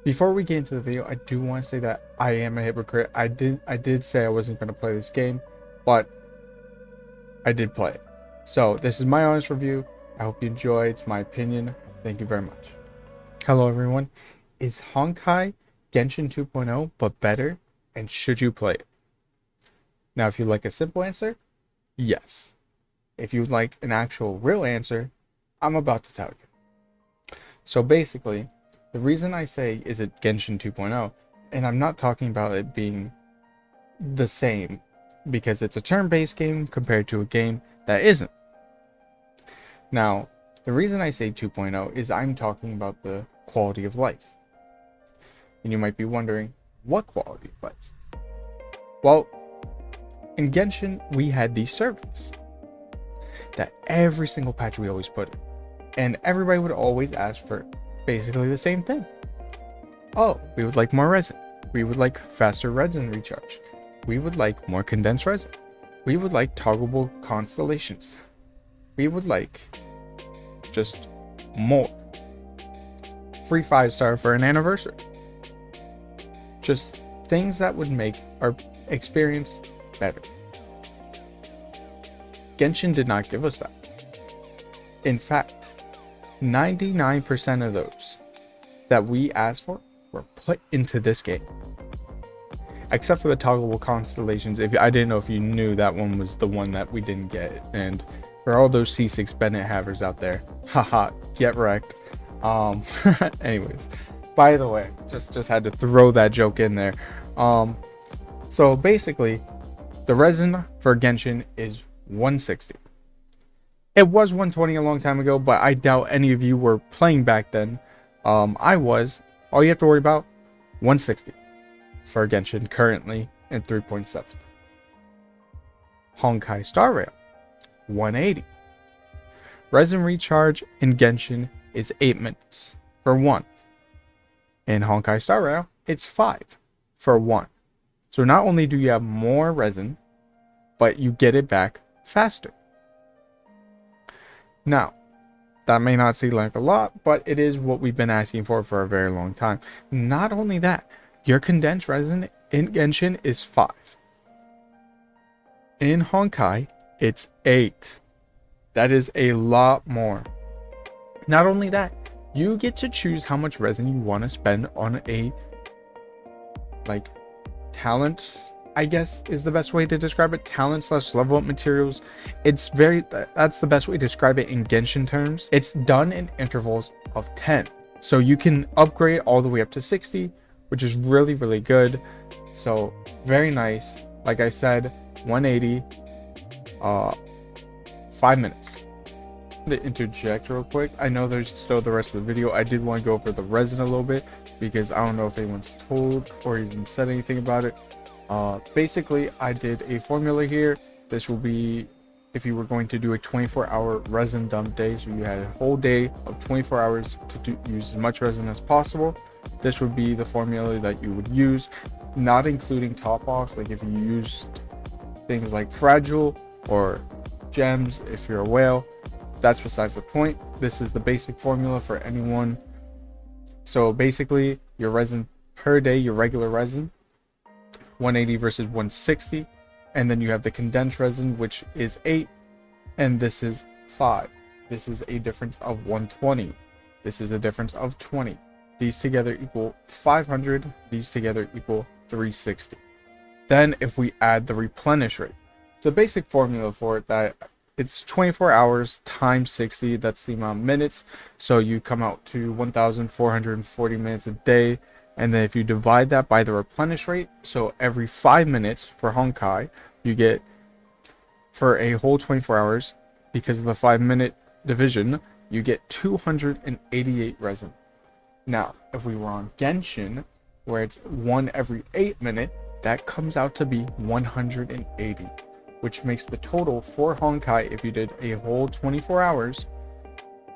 Before we get into the video, I do want to say that I am a hypocrite. I did say I wasn't going to play this game, but I did play it. So this is my honest review. I hope you enjoy. It's my opinion. Thank you very much. Hello everyone. Is Honkai Genshin 2.0 but better, and should you play it? Now if you'd like a simple answer, yes. If you'd like an actual real answer, I'm about to tell you. So basically, the reason I say is it Genshin 2.0, and I'm not talking about it being the same, because it's a turn-based game compared to a game that isn't. Now, the reason I say 2.0 is I'm talking about the quality of life. And you might be wondering, what quality of life? Well, in Genshin, we had these servers that every single patch we always put in. And everybody would always ask for basically the same thing. Oh, we would like more resin. We would like faster resin recharge. We would like more condensed resin. We would like toggleable constellations. We would like just more. Free 5-star for an anniversary. Just things that would make our experience better. Genshin did not give us that. In fact, 99% of those that we asked for were put into this game. Except for the toggleable constellations. I didn't know if you knew that one was the one that we didn't get. And for all those C6 Bennett havers out there, haha, get wrecked. Anyways, by the way, just had to throw that joke in there. So basically, the resin for Genshin is 160. It was 120 a long time ago, but I doubt any of you were playing back then. I was. All you have to worry about, 160 for Genshin currently in 3.7. Honkai Star Rail, 180. Resin recharge in Genshin is 8 minutes for 1. In Honkai Star Rail, it's 5 for 1. So not only do you have more resin, but you get it back faster. Now, that may not seem like a lot, but it is what we've been asking for a very long time. Not only that, your condensed resin in Genshin is 5. In Honkai, it's 8. That is a lot more. Not only that, you get to choose how much resin you want to spend on a talent, I guess is the best way to describe it. Talent / level up materials. That's the best way to describe it in Genshin terms. It's done in intervals of 10. So you can upgrade all the way up to 60, which is really, really good. So very nice. Like I said, 180, 5 minutes. To interject real quick, I know there's still the rest of the video. I did want to go over the resin a little bit because I don't know if anyone's told or even said anything about it. Basically, I did a formula here. This will be if you were going to do a 24-hour resin dump day, so you had a whole day of 24 hours to use as much resin as possible. This would be the formula that you would use, not including top offs. Like if you used things like fragile or gems, if you're a whale, that's besides the point. This is the basic formula for anyone. So basically, your resin per day, your regular resin, 180 versus 160, and then you have the condensed resin, which is 8, and this is 5. This is a difference of 120. This is a difference of 20. These together equal 500. These together equal 360. Then if we add the replenish rate, the basic formula for it, that it's 24 hours times 60. That's the amount of minutes. So you come out to 1,440 minutes a day. And then if you divide that by the replenish rate, so every 5 minutes for Honkai, you get, for a whole 24 hours, because of the 5-minute division, you get 288 resin. Now, if we were on Genshin, where it's 1 every 8 minutes, that comes out to be 180, which makes the total for Honkai, if you did a whole 24 hours,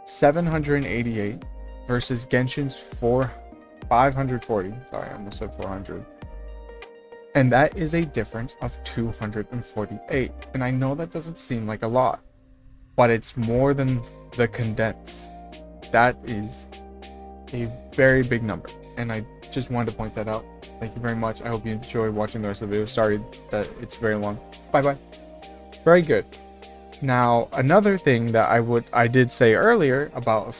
788 versus Genshin's 540. Sorry, I almost said 400. And that is a difference of 248. And I know that doesn't seem like a lot, but it's more than the condense. That is a very big number. and I just wanted to point that out. Thank you very much. I hope you enjoy watching the rest of the video. Sorry that it's very long. Bye bye. Very good. Now, another thing that I did say earlier about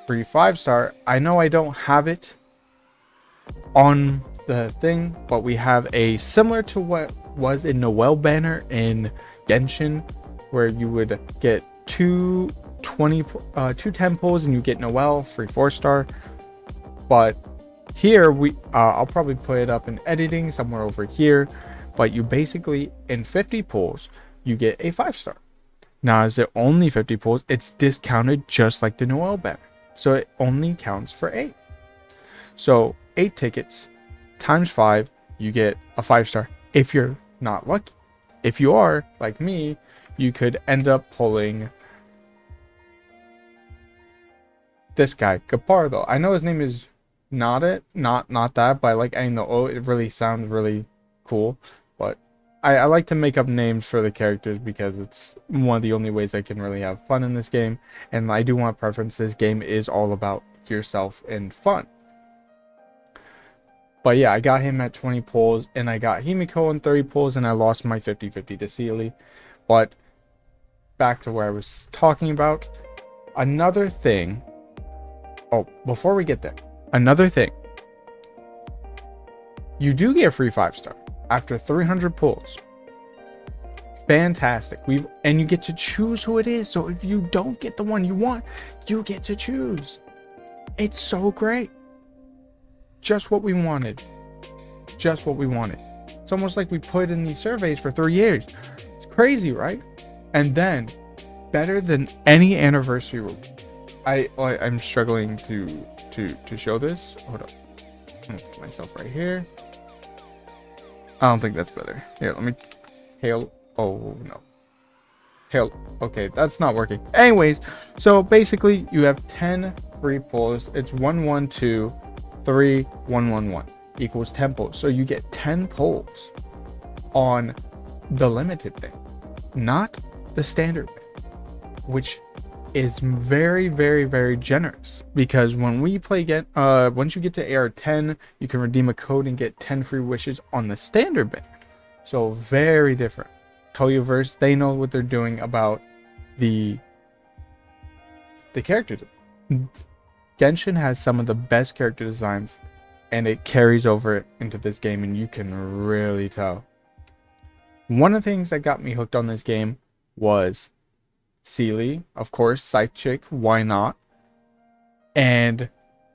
free 5-star, I know I don't have it on the thing, but we have a similar to what was in Noel banner in Genshin, where you would get two 10 pulls and you get Noel free 4-star. But here I'll probably put it up in editing somewhere over here, but you basically in 50 pulls you get a 5-star. Now, as it only 50 pulls, it's discounted just like the Noel banner, so it only counts for 8. So 8 tickets times 5, you get a 5-star if you're not lucky. If you are like me, you could end up pulling this guy, Gapardo. I know his name is not that, but I like adding the O. It really sounds really cool. But I like to make up names for the characters because it's one of the only ways I can really have fun in this game. And I do want to preference, this game is all about yourself and fun. But yeah, I got him at 20 pulls, and I got Himiko in 30 pulls, and I lost my 50-50 to Sealy. But back to where I was talking about. Another thing. Oh, before we get there, another thing. You do get a free 5-star after 300 pulls. Fantastic. And you get to choose who it is. So if you don't get the one you want, you get to choose. It's so great. Just what we wanted. Just what we wanted. It's almost like we put in these surveys for 3 years. It's crazy, right? And then, better than any anniversary rule. I'm struggling to show this. Hold up. I'm gonna put myself right here. I don't think that's better. Here, let me hail. Oh no. Hail. Okay, that's not working. Anyways, so basically you have 10 free pulls. It's 1 1 2 3 1 1 1 equals 10 pulls. So you get 10 pulls on the limited thing, not the standard thing, which is very, very, very generous, because when we play again, once you get to AR 10, you can redeem a code and get 10 free wishes on the standard banner. So very different. Toyoverse, they know what they're doing about the characters. Genshin has some of the best character designs, and it carries over into this game, and you can really tell. One of the things that got me hooked on this game was Sealy, of course, Scythe Chick, why not? And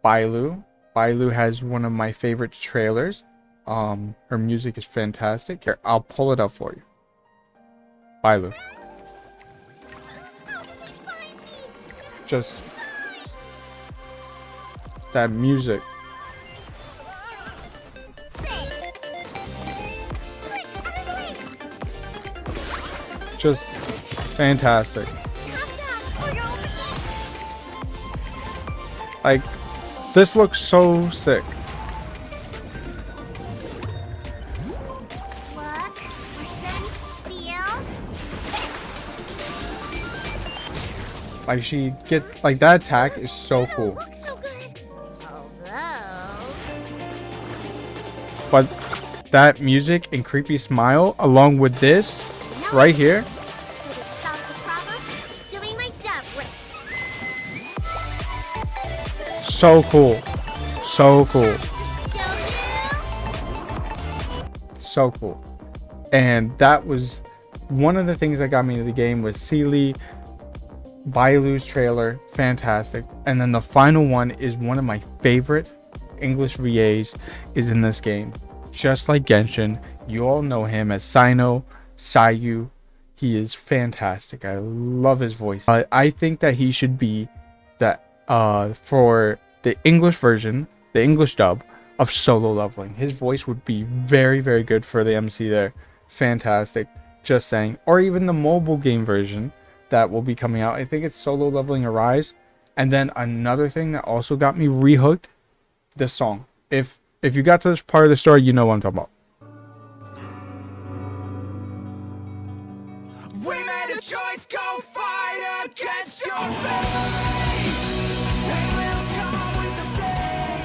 Bailu. Bailu has one of my favorite trailers. Her music is fantastic. Here, I'll pull it up for you. Bailu. Just that music. Just fantastic. Like, this looks so sick. Like, she gets, like, that attack is so cool. But that music and creepy smile along with this right here, so cool. So cool. So cool. And that was one of the things that got me into the game, was Sealy, Bailu's trailer, fantastic. And then the final one is one of my favorite English VAs is in this game. Just like Genshin, you all know him as Sino, Sayu. He is fantastic. I love his voice. I think that he should be that for the English version, the English dub of Solo Leveling. His voice would be very, very good for the MC there. Fantastic. Just saying. Or even the mobile game version that will be coming out. I think it's Solo Leveling Arise. And then another thing that also got me rehooked, this song. If you got to this part of the story, you know what I'm talking about. We made a choice, go fight against your fate. They will come with the flame.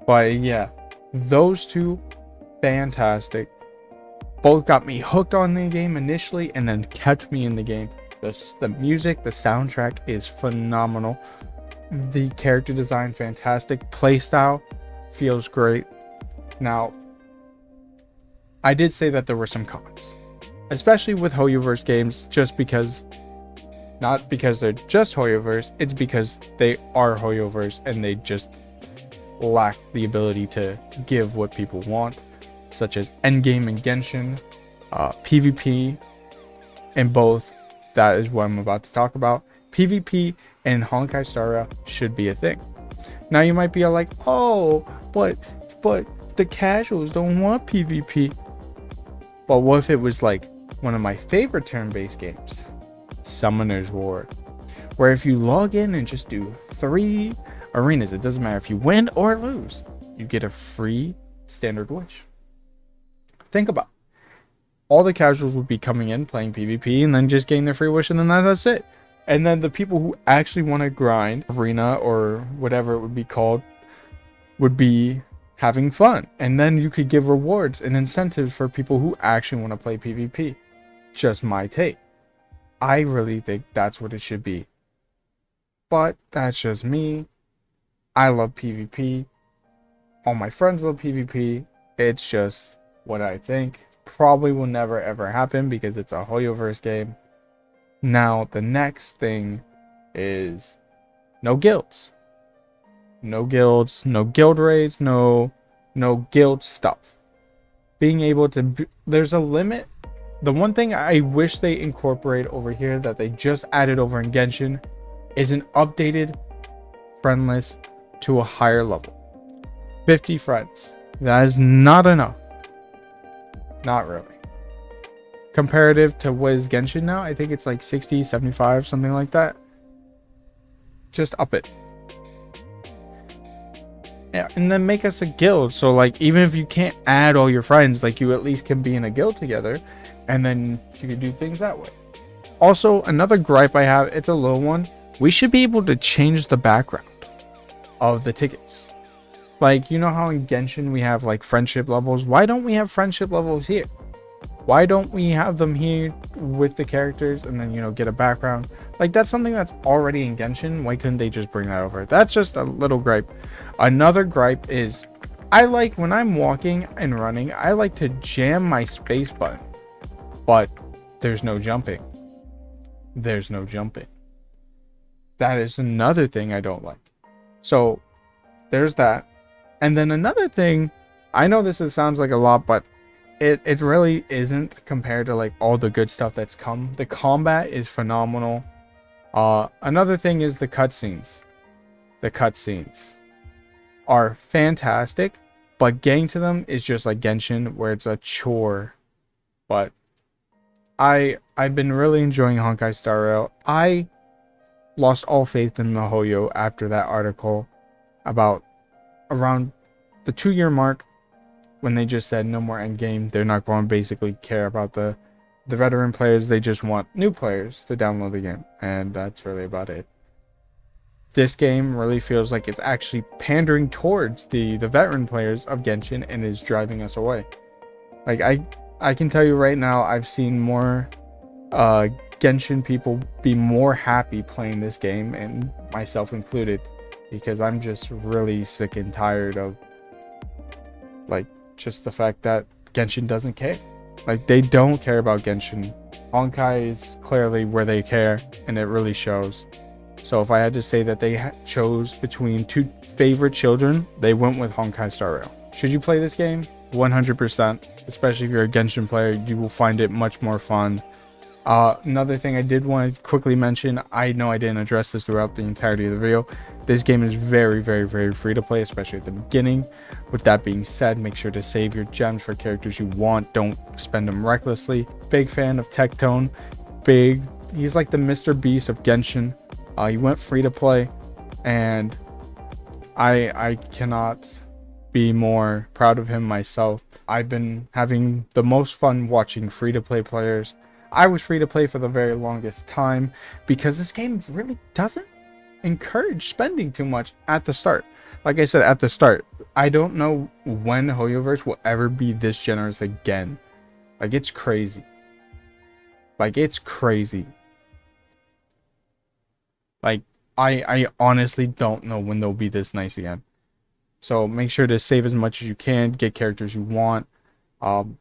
But yeah, those two, fantastic. Both got me hooked on the game initially and then kept me in the game. The music, the soundtrack is phenomenal. The character design, fantastic. Playstyle feels great. Now, I did say that there were some cons, especially with Hoyoverse games, just because, not because they're just Hoyoverse, it's because they are Hoyoverse and they just lack the ability to give what people want, such as endgame and Genshin, PvP, and both. That is what I'm about to talk about. PvP and Honkai Star Rail should be a thing. Now you might be like, oh, but the casuals don't want PvP. But what if it was like one of my favorite turn-based games, Summoner's War, where if you log in and just do 3 arenas, it doesn't matter if you win or lose, you get a free standard wish. Think about it. All the casuals would be coming in playing PvP and then just getting their free wish, and then that's it. And then the people who actually want to grind arena or whatever it would be called would be having fun, and then you could give rewards and incentives for people who actually want to play PvP. Just my take. I really think that's what it should be, but that's just me. I love PvP. All my friends love PvP. It's just what I think. Probably will never ever happen because it's a Hoyoverse game. Now the next thing is no guilds. No guilds, no guild raids, no guild stuff. Being able to there's a limit. The one thing I wish they incorporate over here that they just added over in Genshin is an updated friend list to a higher level. 50 friends. That is not enough. Not really. Comparative to what is Genshin now, I think it's like 60, 75, something like that. Just up it. Yeah, and then make us a guild. So like, even if you can't add all your friends, like you at least can be in a guild together, and then you can do things that way. Also, another gripe I have, it's a little one. We should be able to change the background of the tickets. Like, you know how in Genshin we have like friendship levels? Why don't we have friendship levels here? Why don't we have them here with the characters and then, you know, get a background? Like, that's something that's already in Genshin. Why couldn't they just bring that over? That's just a little gripe. Another gripe is, I like when I'm walking and running, I like to jam my space button, but there's no jumping. There's no jumping. That is another thing I don't like. So there's that. And then another thing, I know sounds like a lot, but it really isn't compared to like all the good stuff that's come. The combat is phenomenal. Another thing is the cutscenes. The cutscenes are fantastic, but getting to them is just like Genshin, where it's a chore. But I've been really enjoying Honkai Star Rail. I lost all faith in MiHoYo after that article about around the 2-year mark, when they just said no more endgame. They're not going to basically care about the veteran players. They just want new players to download the game, and that's really about it. This game really feels like it's actually pandering towards the veteran players of Genshin and is driving us away. Like, I can tell you right now, I've seen more Genshin people be more happy playing this game, and myself included, because I'm just really sick and tired of like just the fact that Genshin doesn't care. Like, they don't care about Genshin. Honkai is clearly where they care, and it really shows. So if I had to say that they chose between 2 favorite children, they went with Honkai Star Rail. Should you play this game? 100%. Especially if you're a Genshin player, you will find it much more fun. Another thing I did want to quickly mention, I know I didn't address this throughout the entirety of the video. This game is very, very, very free to play, especially at the beginning. With that being said, make sure to save your gems for characters you want. Don't spend them recklessly. Big fan of Tectone. He's like the Mr. Beast of Genshin. He went free to play, and I cannot be more proud of him myself. I've been having the most fun watching free to play players. I was free to play for the very longest time because this game really doesn't encourage spending too much at the start. like I said at the start, I don't know when Hoyoverse will ever be this generous again. Like, it's crazy. Like, it's crazy. Like, I honestly don't know when they'll be this nice again. So make sure to save as much as you can, get characters you want. Um,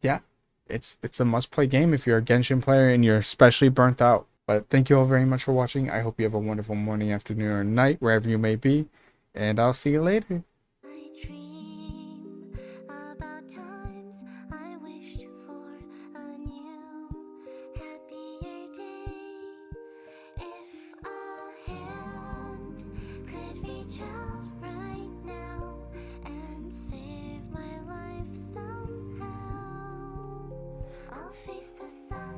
yeah, it's a must-play game if you're a Genshin player and you're especially burnt out. But thank you all very much for watching. I hope you have a wonderful morning, afternoon, or night, wherever you may be. And I'll see you later. I dream about times I wished for a new, happier day. If a hand could reach out right now and save my life somehow, I'll face the sun.